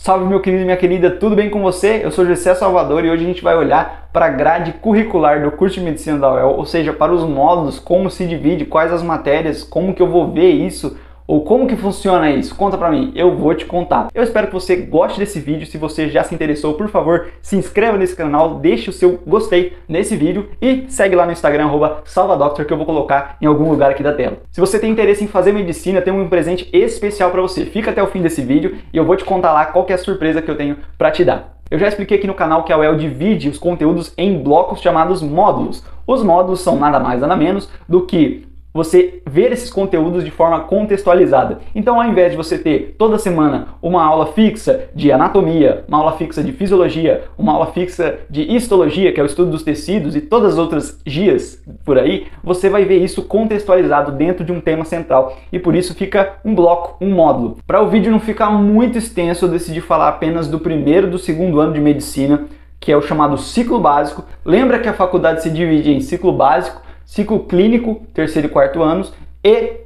Salve meu querido e minha querida, tudo bem com você? Eu sou Gessé Salvador e hoje a gente vai olhar para a grade curricular do curso de Medicina da UEL, ou seja, para os módulos, como se divide, quais as matérias, como que eu vou ver isso, ou como que funciona isso? Conta pra mim, eu vou te contar. Eu espero que você goste desse vídeo. Se você já se interessou, por favor, se inscreva nesse canal, deixe o seu gostei nesse vídeo e segue lá no Instagram, @salvadoctor, que eu vou colocar em algum lugar aqui da tela. Se você tem interesse em fazer medicina, tem um presente especial para você. Fica até o fim desse vídeo e eu vou te contar lá qual que é a surpresa que eu tenho para te dar. Eu já expliquei aqui no canal que a UEL divide os conteúdos em blocos chamados módulos. Os módulos são nada mais nada menos do que você ver esses conteúdos de forma contextualizada. Então, ao invés de você ter toda semana uma aula fixa de anatomia, uma aula fixa de fisiologia, uma aula fixa de histologia, que é o estudo dos tecidos, e todas as outras GIAs por aí, você vai ver isso contextualizado dentro de um tema central. E por isso fica um bloco, um módulo. Para o vídeo não ficar muito extenso, eu decidi falar apenas do primeiro e do segundo ano de medicina, que é o chamado ciclo básico. Lembra que a faculdade se divide em ciclo básico, ciclo clínico, terceiro e quarto anos, e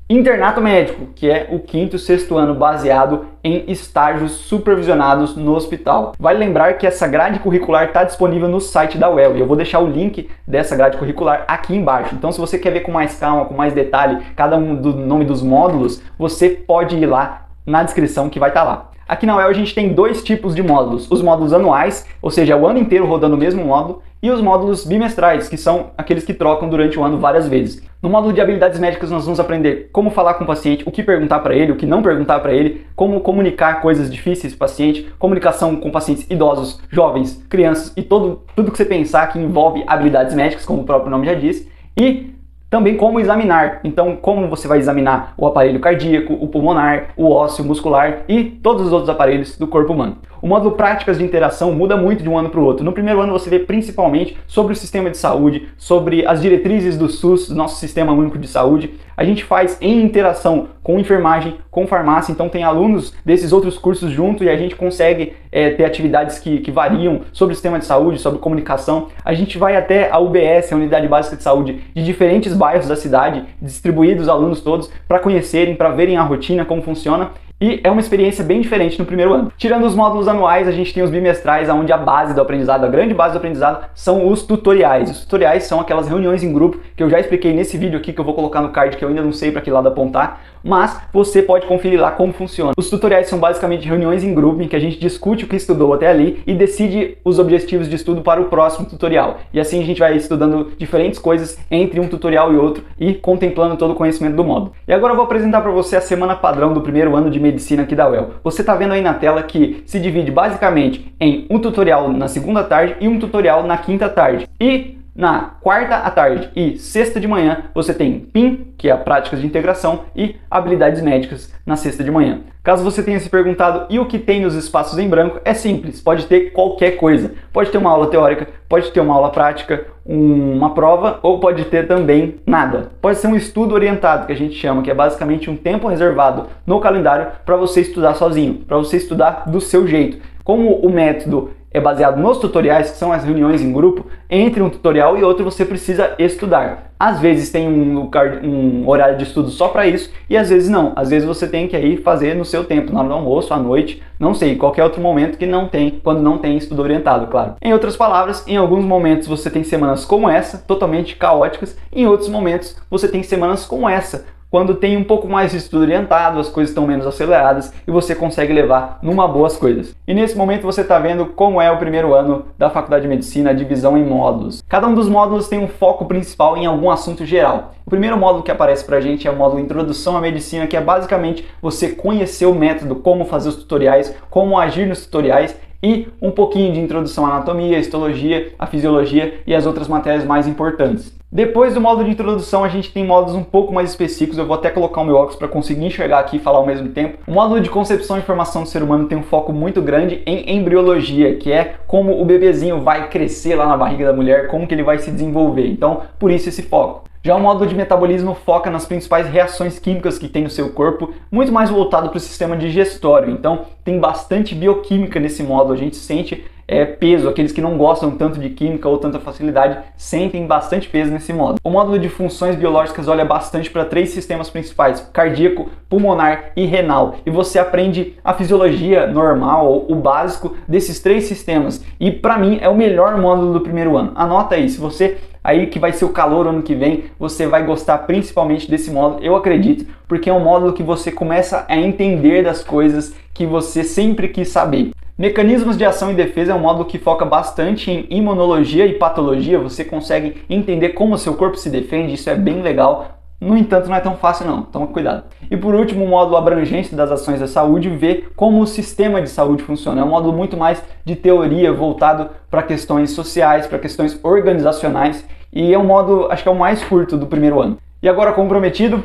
internato médico, que é o quinto e sexto ano, baseado em estágios supervisionados no hospital. Vale lembrar que essa grade curricular está disponível no site da UEL, e eu vou deixar o link dessa grade curricular aqui embaixo. Então, se você quer ver com mais calma, com mais detalhe, cada um do nome dos módulos, você pode ir lá na descrição que vai estar lá. Aqui na UEL a gente tem dois tipos de módulos, os módulos anuais, ou seja, o ano inteiro rodando o mesmo módulo, e os módulos bimestrais, que são aqueles que trocam durante o ano várias vezes. No módulo de habilidades médicas nós vamos aprender como falar com o paciente, o que perguntar para ele, o que não perguntar para ele, como comunicar coisas difíceis para o paciente, comunicação com pacientes idosos, jovens, crianças e tudo que você pensar que envolve habilidades médicas, como o próprio nome já diz, e também como examinar. Então, como você vai examinar o aparelho cardíaco, o pulmonar, o ósseo, o muscular e todos os outros aparelhos do corpo humano. O módulo práticas de interação muda muito de um ano para o outro. No primeiro ano você vê principalmente sobre o sistema de saúde, sobre as diretrizes do SUS, do nosso Sistema Único de Saúde. A gente faz em interação com enfermagem, com farmácia, então tem alunos desses outros cursos junto e a gente consegue ter atividades que variam sobre o sistema de saúde, sobre comunicação. A gente vai até a UBS, a Unidade Básica de Saúde, de diferentes bairros da cidade, distribuir os alunos todos para conhecerem, para verem a rotina, como funciona. E é uma experiência bem diferente no primeiro ano. Tirando os módulos anuais, a gente tem os bimestrais, onde a base do aprendizado, a grande base do aprendizado, são os tutoriais. Os tutoriais são aquelas reuniões em grupo que eu já expliquei nesse vídeo aqui, que eu vou colocar no card, que eu ainda não sei para que lado apontar, mas você pode conferir lá como funciona. Os tutoriais são basicamente reuniões em grupo, em que a gente discute o que estudou até ali e decide os objetivos de estudo para o próximo tutorial. E assim a gente vai estudando diferentes coisas entre um tutorial e outro e contemplando todo o conhecimento do módulo. E agora eu vou apresentar para você a semana padrão do primeiro ano de medicina aqui da UEL. Você está vendo aí na tela que se divide basicamente em um tutorial na segunda tarde e um tutorial na quinta tarde. E na quarta à tarde e sexta de manhã você tem PIM, que é a práticas de integração, e habilidades médicas na sexta de manhã. Caso você tenha se perguntado e o que tem nos espaços em branco, é simples, pode ter qualquer coisa. Pode ter uma aula teórica, pode ter uma aula prática, uma prova, ou pode ter também nada. Pode ser um estudo orientado, que a gente chama, que é basicamente um tempo reservado no calendário para você estudar sozinho, para você estudar do seu jeito. Como o método é baseado nos tutoriais, que são as reuniões em grupo, entre um tutorial e outro você precisa estudar. Às vezes tem um horário de estudo só para isso e às vezes não. Às vezes você tem que aí fazer no seu tempo, na hora do almoço, à noite, não sei, qualquer outro momento que não tem, quando não tem estudo orientado, claro. Em outras palavras, em alguns momentos você tem semanas como essa, totalmente caóticas, e em outros momentos você tem semanas como essa, quando tem um pouco mais de estudo orientado, as coisas estão menos aceleradas e você consegue levar numa boa as coisas. E nesse momento você está vendo como é o primeiro ano da Faculdade de Medicina, a divisão em módulos. Cada um dos módulos tem um foco principal em algum assunto geral. O primeiro módulo que aparece pra gente é o módulo Introdução à Medicina, que é basicamente você conhecer o método, como fazer os tutoriais, como agir nos tutoriais, e um pouquinho de introdução à anatomia, à histologia, à fisiologia e as outras matérias mais importantes. Depois do módulo de introdução, a gente tem módulos um pouco mais específicos. Eu vou até colocar o meu óculos para conseguir enxergar aqui e falar ao mesmo tempo. O módulo de concepção e formação do ser humano tem um foco muito grande em embriologia, que é como o bebezinho vai crescer lá na barriga da mulher, como que ele vai se desenvolver. Então, por isso esse foco. Já o módulo de metabolismo foca nas principais reações químicas que tem no seu corpo, muito mais voltado para o sistema digestório. Então, tem bastante bioquímica nesse módulo, a gente sente peso. Aqueles que não gostam tanto de química ou tanta facilidade sentem bastante peso nesse módulo. O módulo de funções biológicas olha bastante para 3 sistemas principais: cardíaco, pulmonar e renal. E você aprende a fisiologia normal, o básico desses 3 sistemas. E para mim é o melhor módulo do primeiro ano. Anota aí, se você aí que vai ser o calor ano que vem, você vai gostar principalmente desse módulo, eu acredito, porque é um módulo que você começa a entender das coisas que você sempre quis saber. Mecanismos de ação e defesa é um módulo que foca bastante em imunologia e patologia. Você consegue entender como o seu corpo se defende, isso é bem legal. No entanto, não é tão fácil não, toma cuidado. E por último, o módulo abrangência das ações da saúde vê como o sistema de saúde funciona. É um módulo muito mais de teoria, voltado para questões sociais, para questões organizacionais, e é um módulo, acho que é o mais curto do primeiro ano. E agora, como prometido,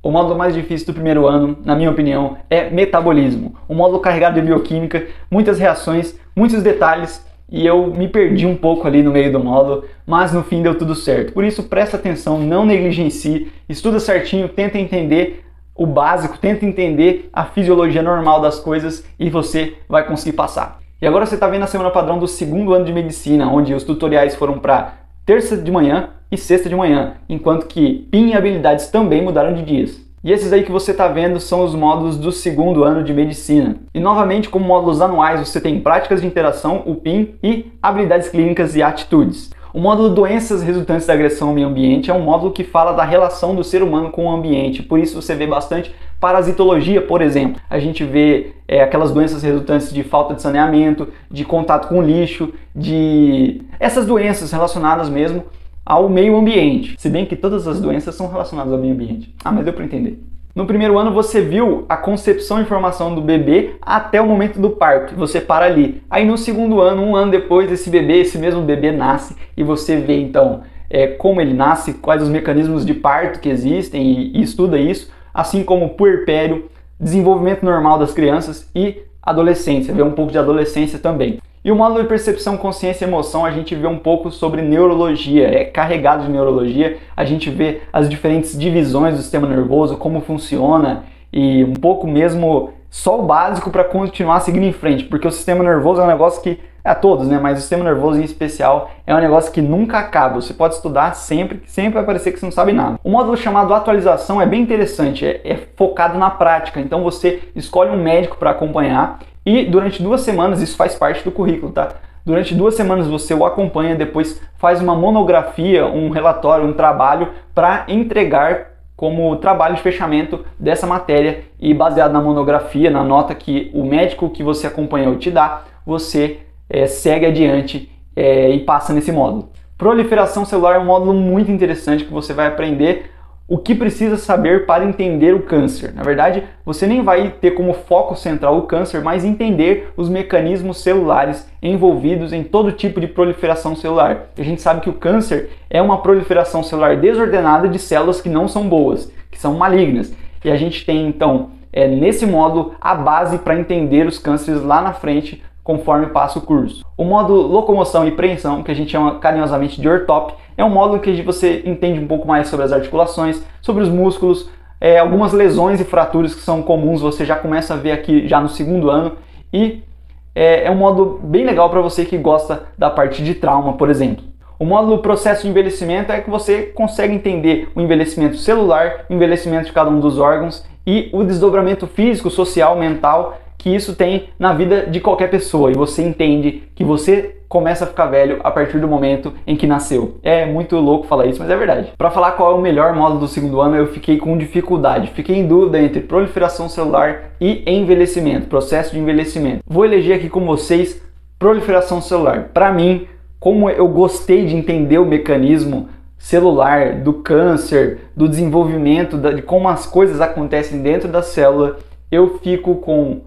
o módulo mais difícil do primeiro ano, na minha opinião, é metabolismo. Um módulo carregado de bioquímica, muitas reações, muitos detalhes, e eu me perdi um pouco ali no meio do módulo, mas no fim deu tudo certo. Por isso, presta atenção, não negligencie, estuda certinho, tenta entender o básico, tenta entender a fisiologia normal das coisas e você vai conseguir passar. E agora você está vendo a semana padrão do segundo ano de medicina, onde os tutoriais foram para terça de manhã e sexta de manhã, enquanto que PIN e habilidades também mudaram de dias. E esses aí que você está vendo são os módulos do segundo ano de medicina. E novamente, como módulos anuais, você tem práticas de interação, o PIN, e habilidades clínicas e atitudes. O módulo doenças resultantes da agressão ao meio ambiente é um módulo que fala da relação do ser humano com o ambiente. Por isso você vê bastante parasitologia, por exemplo. A gente vê aquelas doenças resultantes de falta de saneamento, de contato com lixo, de essas doenças relacionadas mesmo ao meio ambiente. Se bem que todas as doenças são relacionadas ao meio ambiente. Mas deu para entender. No primeiro ano você viu a concepção e formação do bebê até o momento do parto. Você para ali. Aí no segundo ano, um ano depois, esse mesmo bebê nasce e você vê então como ele nasce, quais os mecanismos de parto que existem e estuda isso, assim como o puerpério, desenvolvimento normal das crianças e adolescência. Vê um pouco de adolescência também. E o módulo de percepção, consciência e emoção, a gente vê um pouco sobre neurologia, é carregado de neurologia, a gente vê as diferentes divisões do sistema nervoso, como funciona, e um pouco mesmo só o básico para continuar seguindo em frente, porque o sistema nervoso é um negócio que, todos, né, mas o sistema nervoso em especial é um negócio que nunca acaba, você pode estudar sempre, que sempre vai parecer que você não sabe nada. O módulo chamado atualização é bem interessante, é focado na prática, então você escolhe um médico para acompanhar, e durante 2 semanas, isso faz parte do currículo, tá? Durante 2 semanas você o acompanha, depois faz uma monografia, um relatório, um trabalho para entregar como trabalho de fechamento dessa matéria e baseado na monografia, na nota que o médico que você acompanhou te dá, você segue adiante e passa nesse módulo. Proliferação celular é um módulo muito interessante que você vai aprender o que precisa saber para entender o câncer. Na verdade, você nem vai ter como foco central o câncer, mas entender os mecanismos celulares envolvidos em todo tipo de proliferação celular. A gente sabe que o câncer é uma proliferação celular desordenada de células que não são boas, que são malignas. E a gente tem, então, nesse módulo, a base para entender os cânceres lá na frente, conforme passa o curso. O módulo locomoção e preensão, que a gente chama carinhosamente de ORTOP, é um módulo que você entende um pouco mais sobre as articulações, sobre os músculos, algumas lesões e fraturas que são comuns, você já começa a ver aqui já no segundo ano, e é um módulo bem legal para você que gosta da parte de trauma, por exemplo. O módulo processo de envelhecimento é que você consegue entender o envelhecimento celular, o envelhecimento de cada um dos órgãos e o desdobramento físico, social, mental que isso tem na vida de qualquer pessoa, e você entende que você começa a ficar velho a partir do momento em que nasceu. É muito louco falar isso, mas é verdade. Para falar qual é o melhor módulo do segundo ano, eu fiquei com dificuldade. Fiquei em dúvida entre proliferação celular e envelhecimento, processo de envelhecimento. Vou eleger aqui com vocês proliferação celular. Para mim, como eu gostei de entender o mecanismo celular, do câncer, do desenvolvimento, de como as coisas acontecem dentro da célula, eu fico com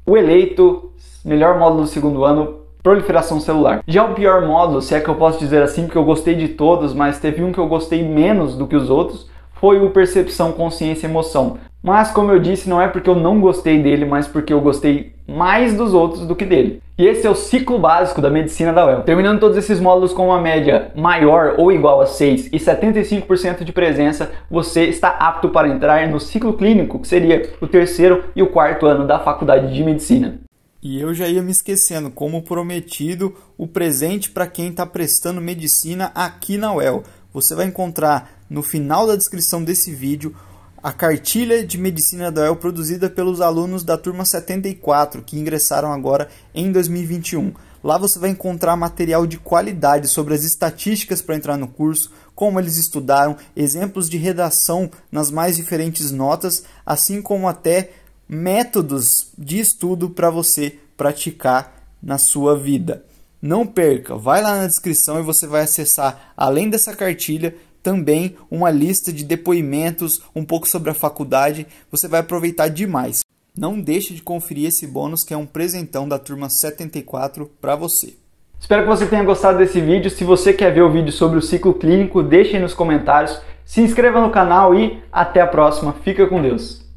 o eleito melhor módulo do segundo ano, proliferação celular. Já o pior módulo, se é que eu posso dizer assim, porque eu gostei de todos, mas teve um que eu gostei menos do que os outros, foi o percepção, consciência e emoção. Mas como eu disse, não é porque eu não gostei dele, mas porque eu gostei mais dos outros do que dele. E esse é o ciclo básico da medicina da UEL. Terminando todos esses módulos com uma média maior ou igual a 6 e 75% de presença, você está apto para entrar no ciclo clínico, que seria o 3º e o 4º ano da faculdade de medicina. E eu já ia me esquecendo, como prometido, o presente para quem está prestando medicina aqui na UEL. Você vai encontrar no final da descrição desse vídeo a cartilha de medicina da UEL produzida pelos alunos da turma 74, que ingressaram agora em 2021. Lá você vai encontrar material de qualidade sobre as estatísticas para entrar no curso, como eles estudaram, exemplos de redação nas mais diferentes notas, assim como até métodos de estudo para você praticar na sua vida. Não perca, vai lá na descrição e você vai acessar, além dessa cartilha, também uma lista de depoimentos, um pouco sobre a faculdade. Você vai aproveitar demais. Não deixe de conferir esse bônus, que é um presentão da turma 74 para você. Espero que você tenha gostado desse vídeo. Se você quer ver o vídeo sobre o ciclo clínico, deixe aí nos comentários. Se inscreva no canal e até a próxima. Fica com Deus.